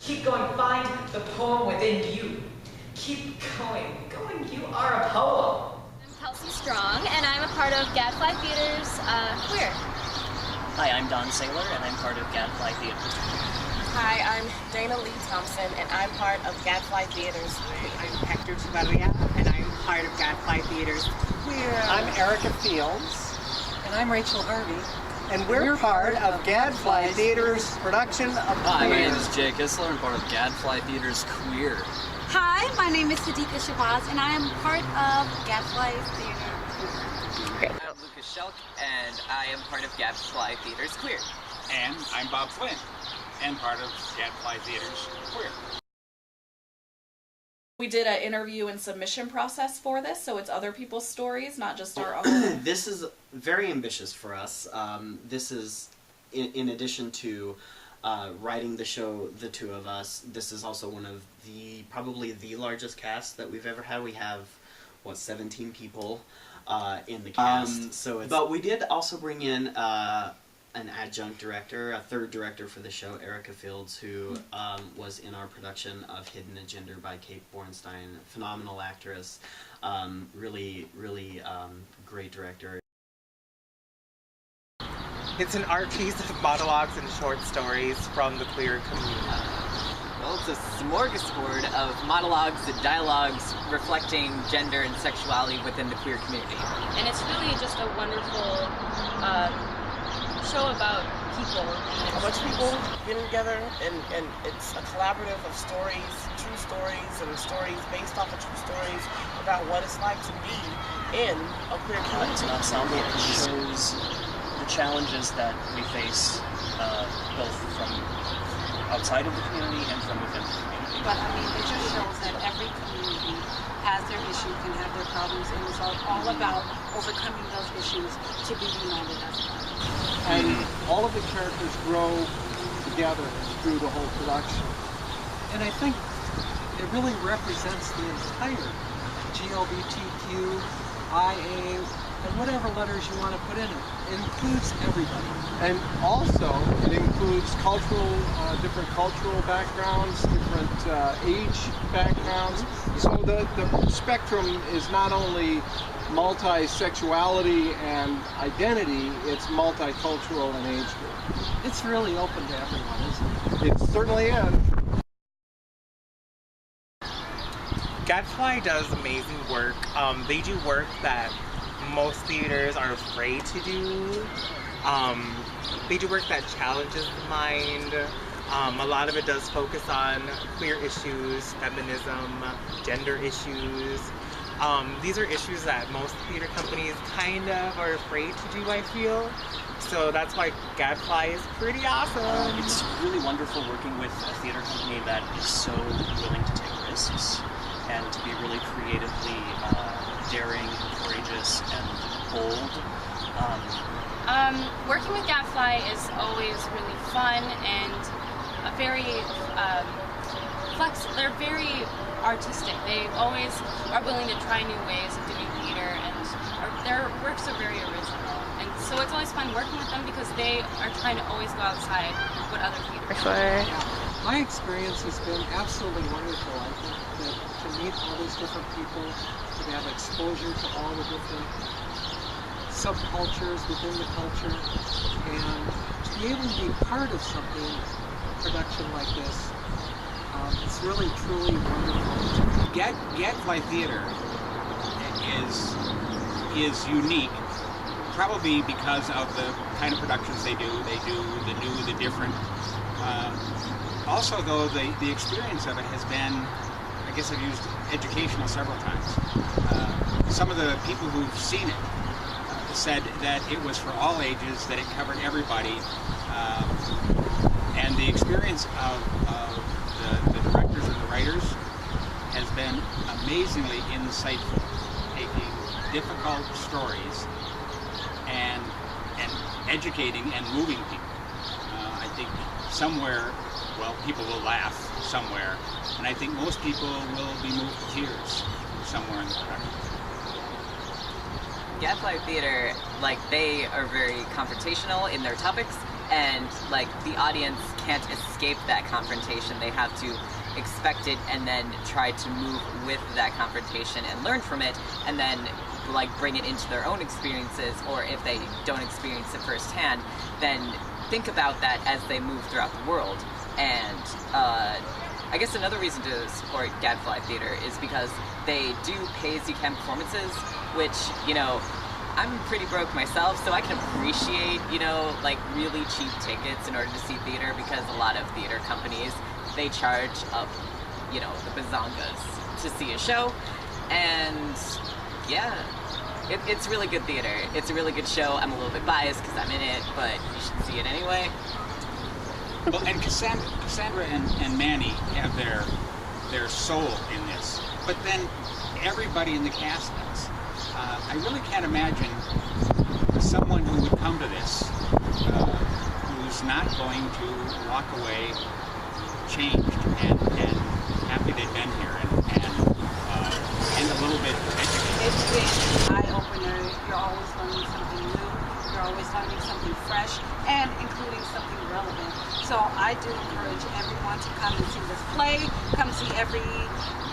Keep going, find the poem within you. Keep going, you are a poem. I'm Kelsey Strong, and I'm a part of Gadfly Theater's Queer. Hi, I'm Don Saylor, and I'm part of Gadfly Theater's Queer. Hi, I'm Dana Lee Thompson, and I'm part of Gadfly Theater's Queer. I'm Hector Chavarria, and I'm part of Gadfly Theater's Queer. I'm Erica Fields. And I'm Rachel Harvey. And we're part of Gadfly Theater's production of Hi, my Queer. name is Jake Isler. I'm part of Gadfly Theater's Queer. Hi, my name is Sadika Shabazz, and I am part of Gadfly Theater. Great. I'm Lucas Shelk, and I am part of Gadfly Theater's Queer. And I'm Bob Flynn, and part of Gadfly Theater's Queer. We did an interview and submission process for this, so it's other people's stories, not just our own. This is very ambitious for us. This is, in addition to writing the show, the two of us, this is also one of probably the largest cast that we've ever had. We have, 17 people in the cast. But we did also bring in an adjunct director, a third director for the show, Erica Fields, who was in our production of Hidden Agenda by Kate Bornstein. Phenomenal actress, really great director. It's an art piece of monologues and short stories from the queer community. Well, it's a smorgasbord of monologues and dialogues reflecting gender and sexuality within the queer community. And it's really just a wonderful show about people. A bunch of people getting together, and it's a collaborative of stories, true stories, and stories based off of true stories about what it's like to be in a queer community. It's an ensemble that shows the challenges that we face, both from outside of the community and from within the community. But I mean, it just shows that every community has their issues, can have their problems, and it's all about overcoming those issues to be united as one. And all of the characters grow together through the whole production. And I think it really represents the entire GLBTQ, IA, and whatever letters you want to put in it. It includes everybody. And also, it includes different cultural backgrounds, different age backgrounds. So the spectrum is not only multi-sexuality and identity, it's multicultural and age group. It's really open to everyone, isn't it? It certainly is. Gadfly does amazing work. They do work that most theaters are afraid to do. They do work that challenges the mind. A lot of it does focus on queer issues, feminism, gender issues. These are issues that most theater companies kind of are afraid to do, I feel. So that's why Gadfly is pretty awesome. It's really wonderful working with a theater company that is so willing to take risks and to be really creatively daring, courageous, and bold. Working with Gadfly is always really fun and a very they're very artistic. They always are willing to try new ways of doing theater, and their works are very original. And so it's always fun working with them because they are trying to always go outside what other theaters do. My experience has been absolutely wonderful. I think that to meet all these different people, to have exposure to all the different subcultures within the culture, and to be able to be part of something, a production like this, it's really, truly wonderful. Gadfly Theater is unique, probably because of the kind of productions they do. They do the new, the different. Also, though, the experience of it has been, I guess I've used educational several times. Some of the people who've seen it said that it was for all ages, that it covered everybody, and the experience of the directors and the writers has been amazingly insightful, taking difficult stories and educating and moving people. I think somewhere, well, people will laugh somewhere, and I think most people will be moved to tears somewhere in the production. Gadfly Theater, they are very confrontational in their topics, and like the audience can't escape that confrontation. They have to expect it and then try to move with that confrontation and learn from it, and then like bring it into their own experiences, or if they don't experience it firsthand, then think about that as they move throughout the world. And I guess another reason to support Gadfly Theater is because they do pay-as-you-can performances, which, you know, I'm pretty broke myself, so I can appreciate, you know, like really cheap tickets in order to see theater, because a lot of theater companies, they charge up, you know, the bazongas to see a show. And yeah, it's really good theater. It's a really good show. I'm a little bit biased because I'm in it, but you should see it anyway. Well, and Cassandra and Manny have their soul in this, but then everybody in the cast does. I really can't imagine someone who would come to this who's not going to walk away changed and happy they've been here and a little bit educated. It's been an eye-opener. You're always learning something new. You're always learning something fresh and including something relevant. So I do encourage everyone to come and see this play, come see every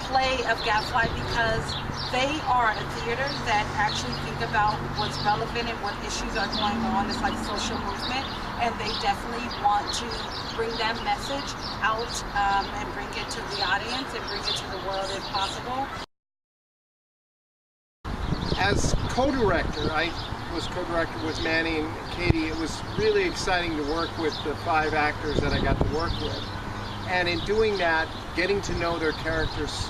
play of Gadfly, because they are a theater that actually think about what's relevant and what issues are going on. It's like social movement, and they definitely want to bring that message out and bring it to the audience and bring it to the world if possible. As co-director, I was co-director with Manny and Katie. It was really exciting to work with the 5 actors that I got to work with. And in doing that, getting to know their characters'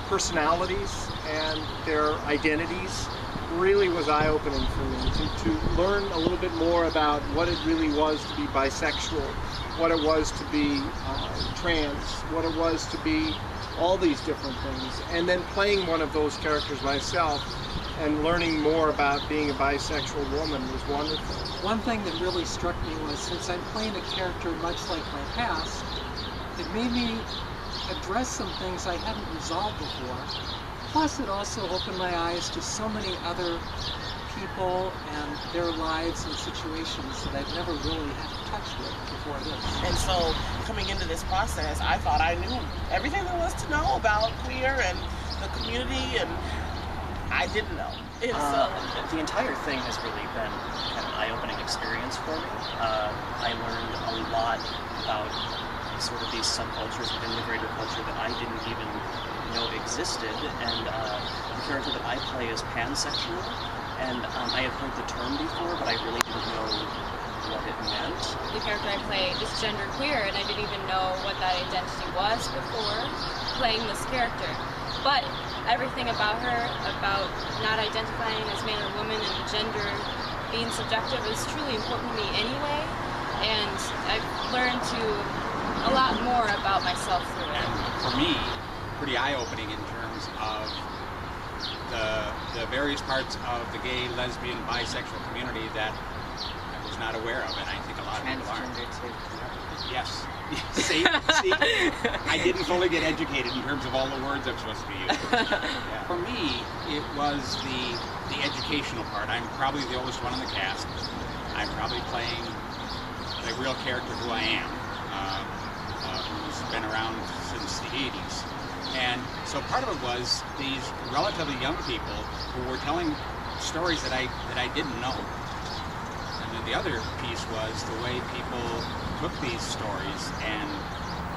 personalities and their identities really was eye-opening for me. To learn a little bit more about what it really was to be bisexual, what it was to be trans, what it was to be all these different things, and then playing one of those characters myself and learning more about being a bisexual woman was wonderful. One thing that really struck me was, since I'm playing a character much like my past, it made me address some things I hadn't resolved before. Plus, it also opened my eyes to so many other people and their lives and situations that I've never really had to touch with before this. And so, coming into this process, I thought I knew everything there was to know about queer and the community, and I didn't know. The entire thing has really been kind of an eye-opening experience for me. I learned a lot about sort of these subcultures within the greater culture that I didn't even know existed, and the character that I play is pansexual, and I had heard the term before, but I really didn't know what it meant. The character I play is genderqueer, and I didn't even know what that identity was before playing this character. But everything about her, about not identifying as man or woman and gender being subjective, is truly important to me anyway, and I've learned a lot more about myself through it. And for me, pretty eye-opening in terms of the various parts of the gay, lesbian, bisexual community that I was not aware of, and I think a lot of people are. Transgender too. Yes. See, I didn't fully get educated in terms of all the words I'm supposed to be using. Yeah. For me, it was the educational part. I'm probably the oldest one in the cast. I'm probably playing the real character who I am, who's been around since the 80s. And so part of it was these relatively young people who were telling stories that I didn't know. And then the other piece was the way people took these stories and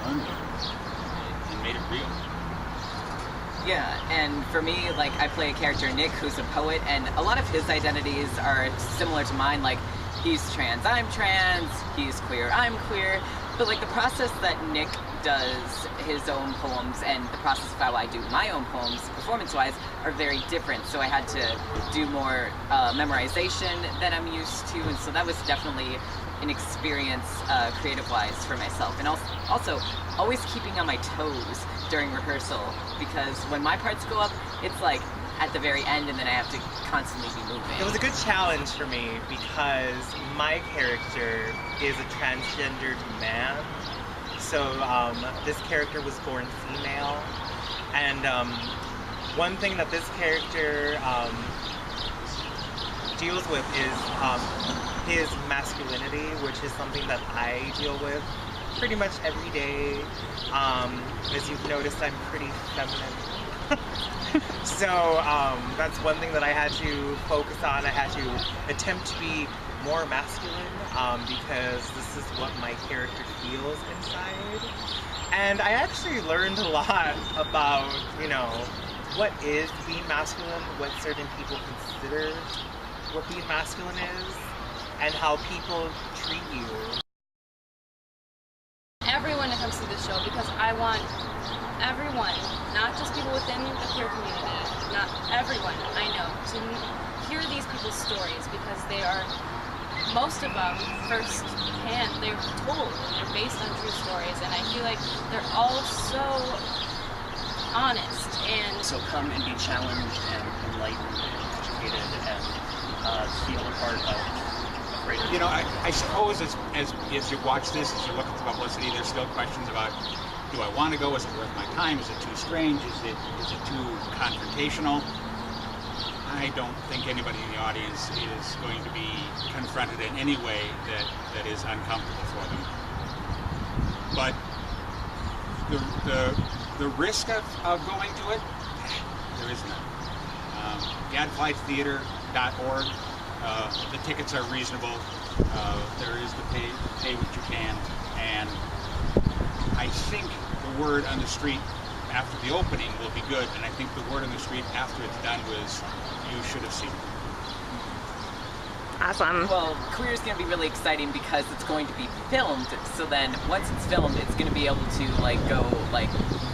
learned them and made it real. Yeah, and for me, like, I play a character, Nick, who's a poet, and a lot of his identities are similar to mine. Like, he's trans, I'm trans, he's queer, I'm queer. But, like, the process that Nick does his own poems and the process of how I do my own poems, performance-wise, are very different. So I had to do more memorization than I'm used to, and so that was definitely an experience creative-wise for myself. And also, always keeping on my toes during rehearsal, because when my parts go up, it's like at the very end, and then I have to constantly be moving. It was a good challenge for me because my character is a transgendered man. So this character was born female, and one thing that this character deals with is his masculinity, which is something that I deal with pretty much every day. As you've noticed, I'm pretty feminine. So that's one thing that I had to focus on. I had to attempt to be more masculine because this is what my character feels inside. And I actually learned a lot about, you know, what is being masculine, what certain people consider what being masculine is, and how people treat you. Everyone to come see the show, because I want everyone, not just people within the queer community, not everyone I know, to hear these people's stories, because they are, most of them, firsthand, they're told, they're based on true stories, and I feel like they're all so honest. And so come and be challenged and enlightened and educated and feel a part of greater. You know, I suppose as you watch this, as you look at the publicity, there's still questions about, do I want to go? Is it worth my time? Is it too strange? Is it too confrontational? I don't think anybody in the audience is going to be confronted in any way that is uncomfortable for them. But the risk of going to it, there is none. Gadflytheater.org. The tickets are reasonable. There is the pay what you can, and I think the word on the street after the opening will be good, and I think the word on the street after it's done was, you should have seen it. Awesome. Well, Queer is going to be really exciting because it's going to be filmed, so then once it's filmed, it's going to be able to go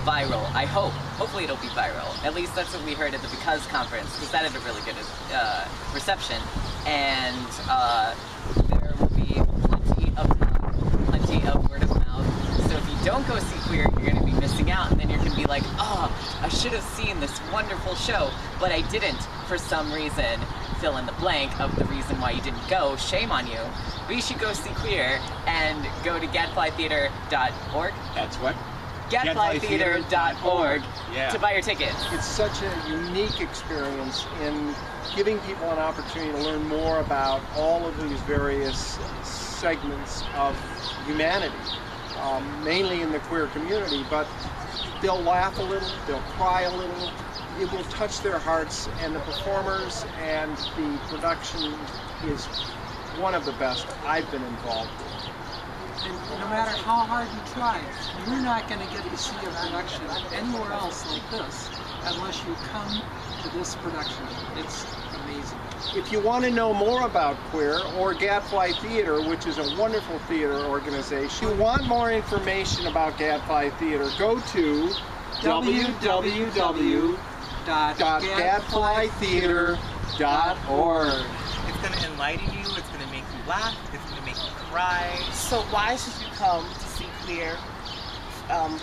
viral. I hope. Hopefully it'll be viral. At least that's what we heard at the Because conference, because that had a really good reception. And there will be plenty of word of mouth. So if you don't go see Queer, you're going to be missing out, and then you're going to be like, oh, I should have seen this wonderful show, but I didn't for some reason. Fill in the blank of the reason why you didn't go. Shame on you. But you should go see Queer and go to gadflytheater.org. That's what? Gadflytheater.org to buy your tickets. It's such a unique experience in giving people an opportunity to learn more about all of these various segments of humanity, mainly in the queer community, but they'll laugh a little, they'll cry a little, it will touch their hearts, and the performers and the production is one of the best I've been involved with. And no matter how hard you try, you're not going to get to see a production anywhere else like this unless you come to this production. It's amazing. If you want to know more about Queer or Gadfly Theater, which is a wonderful theater organization, if you want more information about Gadfly Theater, go to www.gadflytheater.org. It's going to enlighten you, it's going to make you laugh, it's going to make you cry. So why should you come to see Queer,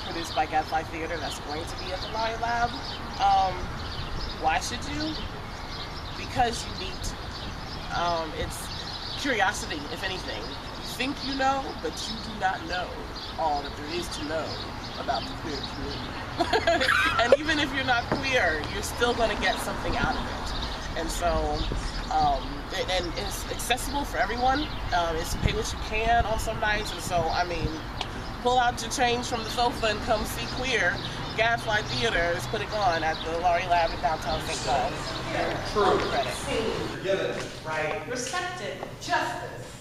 produced by Gadfly Theater, that's going to be at the Lottie Lab? Why should you? Because you need to. It's curiosity, if anything. You think you know, but you do not know all that there is to know about the queer community. And even if you're not queer, you're still going to get something out of it. And so, and it's accessible for everyone. It's pay what you can on some nights. And so, I mean, pull out your change from the sofa and come see Queer. Gadfly Theater is putting on at the Laurie Lab in downtown St. Paul. Forgiven. Right. Respected. Justice.